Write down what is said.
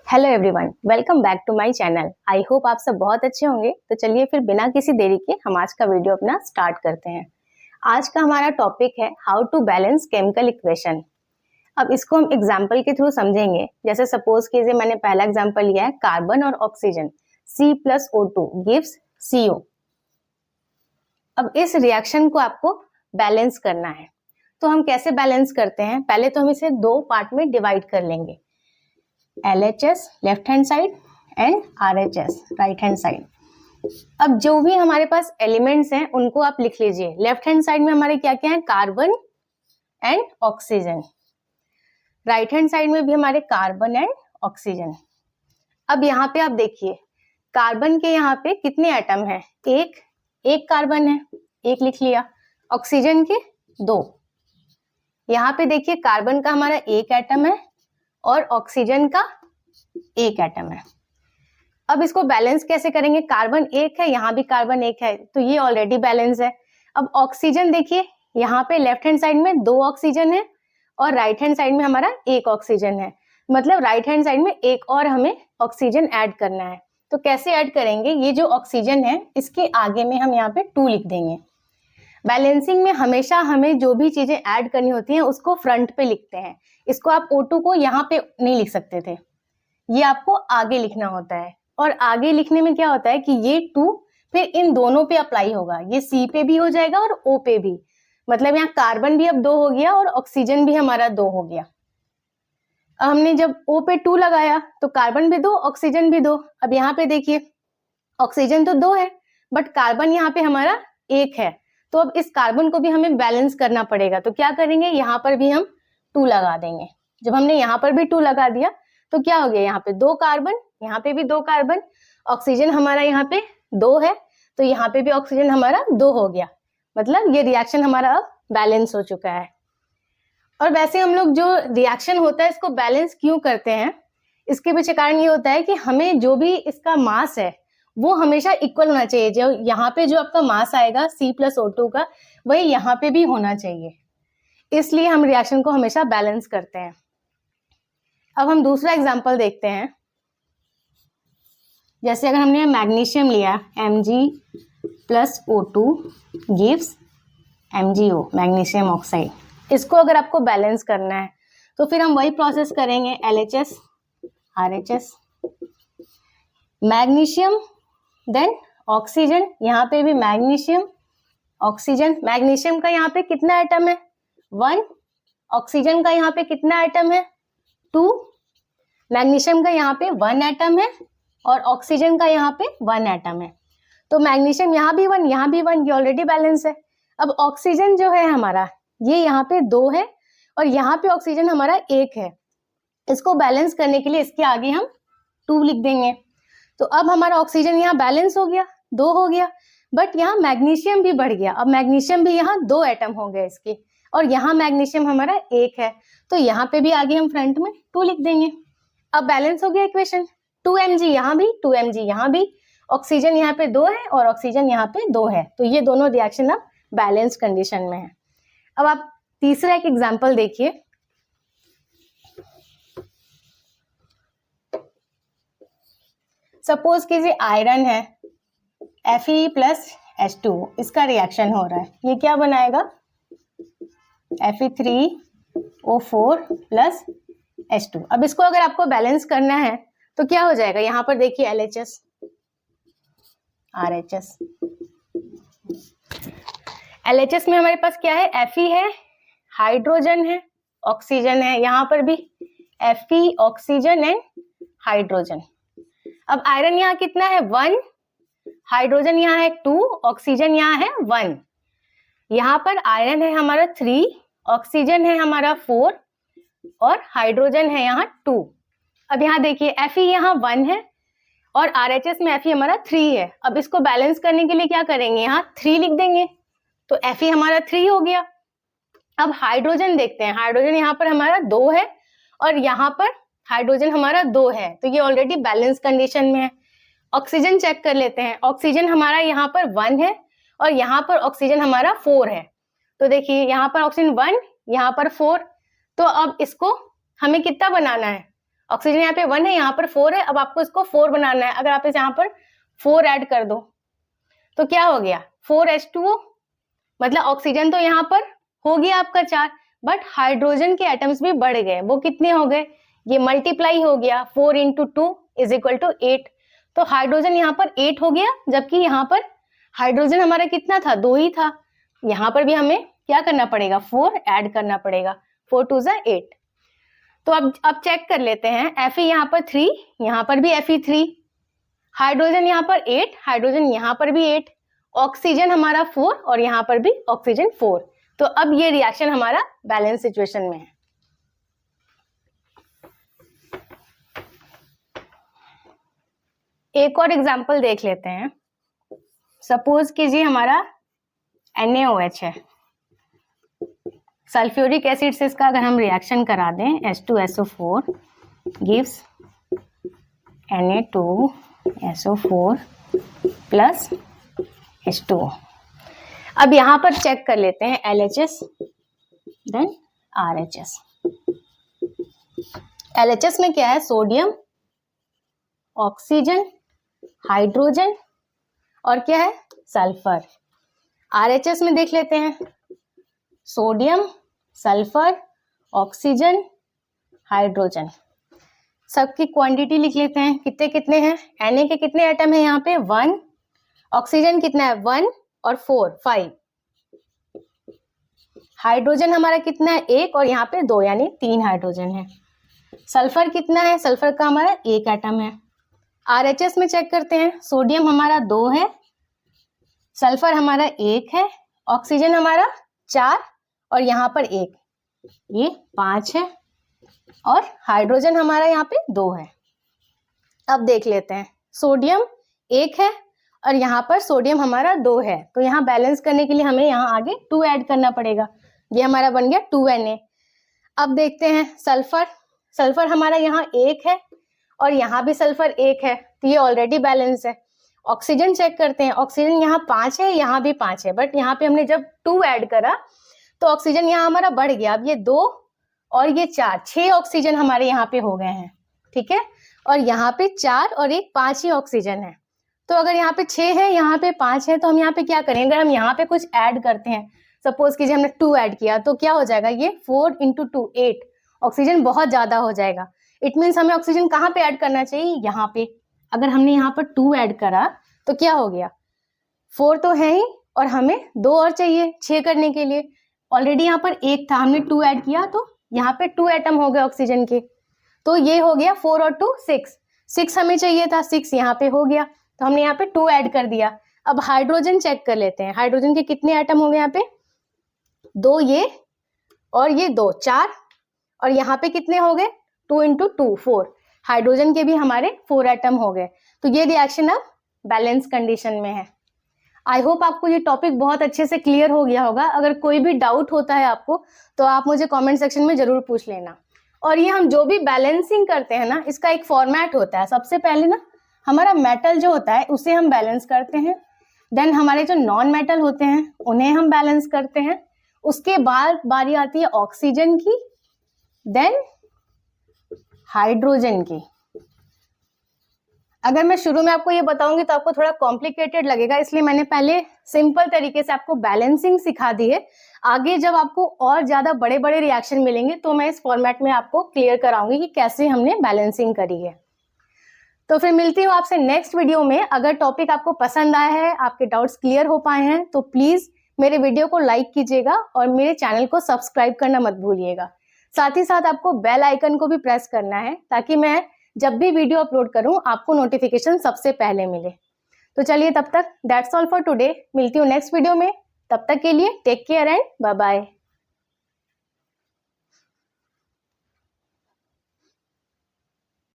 Hello everyone, welcome back to my channel. I hope आप सब बहुत अच्छे होंगे। तो चलिए फिर बिना किसी देरी के हम आज का वीडियो अपना स्टार्ट करते हैं। आज का हमारा टॉपिक है how to balance chemical equation. अब इसको हम एग्जांपल के थ्रू समझेंगे। जैसे सपोज कीजिए मैंने पहला एग्जांपल लिया है कार्बन और ऑक्सीजन, C+O2 गिव्स CO। अब इस रिएक्शन को आपको बैलेंस करना है। तो हम कैसे बैलेंस करते हैं? पहले तो हम इसे दो पार्ट में डिवाइड कर लेंगे, LHS left hand side and RHS right hand side. अब जो भी हमारे पास एलिमेंट्स हैं उनको आप लिख लीजिए। लेफ्ट हैंड साइड में हमारे क्या क्या है? Carbon and oxygen. Right hand side में भी हमारे कार्बन एंड ऑक्सीजन। अब यहाँ पे आप देखिए, कार्बन के यहाँ पे कितने एटम हैं? एक कार्बन है, एक लिख लिया। ऑक्सीजन के दो। यहाँ पे देखिए कार्बन का हमारा एक एटम है और ऑक्सीजन का एक एटम है। अब इसको बैलेंस कैसे करेंगे? कार्बन एक है, यहाँ भी कार्बन एक है, तो ये ऑलरेडी बैलेंस है। अब ऑक्सीजन देखिए, यहाँ पे लेफ्ट हैंड साइड में दो ऑक्सीजन है और राइट हैंड साइड में हमारा एक ऑक्सीजन है। मतलब राइट हैंड साइड में एक और हमें ऑक्सीजन ऐड करना है। तो कैसे ऐड करेंगे? ये जो ऑक्सीजन है इसके आगे में हम यहाँ पे 2 लिख देंगे। बैलेंसिंग में हमेशा हमें जो भी चीजें ऐड करनी होती हैं उसको फ्रंट पे लिखते हैं। इसको आप O2 को यहाँ पे नहीं लिख सकते थे, ये आपको आगे लिखना होता है। और आगे लिखने में क्या होता है कि ये 2 फिर इन दोनों पे अप्लाई होगा। ये C पे भी हो जाएगा और O पे भी। मतलब यहाँ कार्बन भी अब 2 हो गया और ऑक्सीजन भी हमारा 2 हो गया। अब हमने जब O पे 2 लगाया तो कार्बन भी 2, ऑक्सीजन भी 2। अब यहाँ पे देखिए ऑक्सीजन तो 2 है बट कार्बन यहाँ पे हमारा 1 है। तो अब इस कार्बन को भी हमें बैलेंस करना पड़ेगा। तो क्या करेंगे? यहाँ पर भी हम 2 लगा देंगे। जब हमने यहाँ पर भी 2 लगा दिया तो क्या हो गया? यहाँ पे 2 कार्बन, यहाँ पे भी 2 कार्बन। ऑक्सीजन हमारा यहाँ पे 2 है तो यहाँ पे भी ऑक्सीजन हमारा 2 हो गया। मतलब ये रिएक्शन हमारा अब बैलेंस हो चुका है। और वैसे हम लोग जो रिएक्शन होता है इसको बैलेंस क्यों करते हैं, इसके पीछे कारण ये होता है कि हमें जो भी इसका मास है वो हमेशा इक्वल होना चाहिए। जो यहाँ पे जो आपका मास आएगा C+O2 का, वही यहाँ पे भी होना चाहिए। इसलिए हम रिएक्शन को हमेशा बैलेंस करते हैं। अब हम दूसरा एग्जांपल देखते हैं। जैसे अगर हमने मैग्नीशियम लिया, Mg+O2 gives MgO magnesium oxide. इसको अगर आपको बैलेंस करना है तो फिर हम वही प्रोसेस करेंगे, LHS RHS magnesium then oxygen. यहाँ पे भी मैग्नीशियम ऑक्सीजन। मैग्नीशियम का यहाँ पे कितना एटम है? 1। ऑक्सीजन का यहाँ पे कितना एटम है? 2। मैग्नीशियम का यहाँ पे 1 एटम है और ऑक्सीजन का यहाँ पे 1 एटम है। तो मैग्नीशियम यहाँ भी 1, यहाँ भी 1, ये ऑलरेडी बैलेंस है। अब ऑक्सीजन जो है हमारा, ये यहाँ पे 2 है और यहाँ पे ऑक्सीजन हमारा 1 है। इसको बैलेंस करने के लिए इसके आगे हम 2 लिख देंगे। तो अब हमारा ऑक्सीजन यहाँ बैलेंस हो गया, 2 हो गया, बट यहाँ मैग्नीशियम भी बढ़ गया। अब मैग्नीशियम भी यहाँ 2 एटम हो गए इसके और यहाँ मैग्नीशियम हमारा 1 है। तो यहाँ पे भी आगे हम फ्रंट में 2 लिख देंगे। अब बैलेंस हो गया इक्वेशन। 2 mg यहाँ भी, 2 mg यहाँ भी। ऑक्सीजन यहाँ पे 2 है और ऑक्सीजन यहाँ पे 2 है। तो ये दोनों रिएक्शन अब बैलेंस कंडीशन में है। अब आप तीसरा एक एग्जांपल देखिए। सपोज कीजिए आयरन है, Fe+H2, इसका रिएक्शन हो रहा है। ये क्या बनाएगा? Fe3O4 + H2। अब इसको अगर आपको बैलेंस करना है तो क्या हो जाएगा? यहाँ पर देखिए LHS RHS। LHS में हमारे पास क्या है? Fe है, हाइड्रोजन है, ऑक्सीजन है। यहाँ पर भी Fe, ऑक्सीजन एंड हाइड्रोजन। अब आयरन यहाँ कितना है? 1। हाइड्रोजन यहाँ है 2, ऑक्सीजन यहाँ है 1। यहाँ पर आयरन है हमारा 3, ऑक्सीजन है हमारा 4 और हाइड्रोजन है यहाँ 2। अब यहाँ देखिए Fe यहाँ 1 है और RHS में Fe हमारा 3 है। अब इसको बैलेंस करने के लिए क्या करेंगे? यहाँ 3 लिख देंगे तो Fe हमारा 3 हो गया। अब हाइड्रोजन देखते हैं। हाइड्रोजन यहाँ पर हमारा 2 है और यहाँ पर हाइड्रोजन हमारा 2 है, तो ये ऑलरेडी बैलेंस कंडीशन में है। ऑक्सीजन चेक कर लेते हैं। ऑक्सीजन हमारा यहाँ पर 1 है और यहाँ पर ऑक्सीजन हमारा 4 है। तो देखिए यहाँ पर ऑक्सीजन 1, यहाँ पर 4। तो अब इसको हमें कितना बनाना है? ऑक्सीजन यहाँ पे 1 है, यहाँ पर 4 है, अब आपको इसको 4 बनाना है। अगर आप इस यहाँ पर 4 ऐड कर दो तो क्या हो गया 4H2O, मतलब ऑक्सीजन तो यहाँ पर हो गया आपका 4, बट हाइड्रोजन के एटम्स भी बढ़ गए। वो कितने हो गए, ये मल्टीप्लाई हो गया, 4 × 2 = 8। तो हाइड्रोजन यहाँ पर 8 हो गया, जबकि यहाँ पर हाइड्रोजन हमारा कितना था, 2 ही था। यहाँ पर भी हमें क्या करना पड़ेगा, 4 ऐड करना पड़ेगा, 4 × 2 = 8। तो अब चेक कर लेते हैं, Fe यहाँ पर 3, यहाँ पर भी Fe 3, हाइड्रोजन यहाँ पर 8, हाइड्रोजन यहाँ पर भी 8, ऑक्सीजन हमारा 4 और यहाँ पर भी ऑक्सीजन 4। तो अब ये रिएक्शन हमारा बैलेंस सिचुएशन में है। एक और एग्जांपल देख लेते हैं। सपोज कीजिए हमारा NaOH है, सल्फ्यूरिक एसिड से इसका अगर हम रिएक्शन करा दें, H2SO4 gives Na2SO4 plus H2O। अब यहाँ पर चेक कर लेते हैं LHS देन RHS। LHS में क्या है, सोडियम, ऑक्सीजन, हाइड्रोजन और क्या है, सल्फर। RHS में देख लेते हैं, सोडियम, सल्फर, ऑक्सीजन, हाइड्रोजन। सबकी क्वांटिटी लिख लेते हैं, कितने कितने हैं। Na के कितने एटम है यहाँ पे, 1, ऑक्सीजन कितना है, 1 और 4, 5, हाइड्रोजन हमारा कितना है, 1 और यहाँ पे 2 यानी 3 हाइड्रोजन है। सल्फर कितना है, सल्फर का हमारा 1 एटम है। RHS में चेक करते हैं, सोडियम हमारा 2 है, सल्फर हमारा 1 है, ऑक्सीजन हमारा 4 और यहाँ पर 1, ये 5 है और हाइड्रोजन हमारा यहाँ पे 2 है। अब देख लेते हैं, सोडियम 1 है और यहाँ पर सोडियम हमारा 2 है, तो यहाँ बैलेंस करने के लिए हमें यहाँ आगे 2 ऐड करना पड़ेगा। ये हमारा बन गया 2Na। अब देखते हैं सल्फर, सल्फर हमारा यहाँ 1 है और यहाँ भी सल्फर 1 है, तो ये ऑलरेडी बैलेंस है। ऑक्सीजन चेक करते हैं, ऑक्सीजन यहाँ 5 है, यहाँ भी 5 है, बट यहाँ पे हमने जब 2 ऐड करा तो ऑक्सीजन यहाँ हमारा बढ़ गया। अब ये 2 और ये 4, 6 ऑक्सीजन हमारे यहाँ पे हो गए हैं, ठीक है। और यहाँ पे 4 और 1, 5 ही ऑक्सीजन है। तो अगर यहाँ पे 6 है, यहाँ पे 5 है, तो हम यहाँ पे क्या करेंगे, अगर हम यहाँ पे कुछ ऐड करते हैं, सपोज कीजिए हमने 2 ऐड किया, तो क्या हो जाएगा, ये 4 × 2 8, ऑक्सीजन बहुत ज्यादा हो जाएगा। इट मीन्स हमें ऑक्सीजन कहाँ पे ऐड करना चाहिए, यहाँ पे। अगर हमने यहाँ पर 2 ऐड करा तो क्या हो गया, 4 तो है ही और हमें 2 और चाहिए 6 करने के लिए। ऑलरेडी यहाँ पर 1 था, हमने 2 ऐड किया तो यहाँ पे 2 एटम हो गए ऑक्सीजन के, तो ये हो गया 4 और 2 6 हमें चाहिए था, 6 यहाँ पे हो गया, तो हमने यहाँ पे 2 ऐड कर दिया। अब हाइड्रोजन चेक कर लेते हैं, हाइड्रोजन के कितने एटम हो गए यहाँ पे, 2 ये और ये 2, 4 और यहाँ पे कितने हो गए, 2 × 2 4, हाइड्रोजन के भी हमारे 4 एटम हो गए। तो ये रिएक्शन अब बैलेंस कंडीशन में है। आई होप आपको ये टॉपिक बहुत अच्छे से क्लियर हो गया होगा। अगर कोई भी डाउट होता है आपको तो आप मुझे कमेंट सेक्शन में जरूर पूछ लेना। और ये हम जो भी बैलेंसिंग करते हैं ना, इसका एक फॉर्मेट होता है। सबसे पहले ना हमारा मेटल जो होता है उसे हम बैलेंस करते हैं, देन हमारे जो नॉन मेटल होते हैं उन्हें हम बैलेंस करते हैं, उसके बाद बारी आती है ऑक्सीजन की, देन हाइड्रोजन की। अगर मैं शुरू में आपको ये बताऊंगी तो आपको थोड़ा कॉम्प्लिकेटेड लगेगा, इसलिए मैंने पहले सिंपल तरीके से आपको बैलेंसिंग सिखा दी है। आगे जब आपको और ज्यादा बड़े बड़े रिएक्शन मिलेंगे तो मैं इस फॉर्मेट में आपको क्लियर कराऊंगी कि कैसे हमने बैलेंसिंग करी है। तो फिर मिलती हूँ आपसे नेक्स्ट वीडियो में। अगर टॉपिक आपको पसंद आया है, आपके डाउट्स क्लियर हो पाए हैं, तो प्लीज मेरे वीडियो को लाइक कीजिएगा और मेरे चैनल को सब्सक्राइब करना मत भूलिएगा। साथ ही साथ आपको बेल आइकन को भी प्रेस करना है ताकि मैं जब भी वीडियो अपलोड करूं आपको नोटिफिकेशन सबसे पहले मिले। तो चलिए तब तक दैट्स ऑल फॉर टुडे। मिलती हूँ नेक्स्ट वीडियो में, तब तक के लिए take care and bye bye.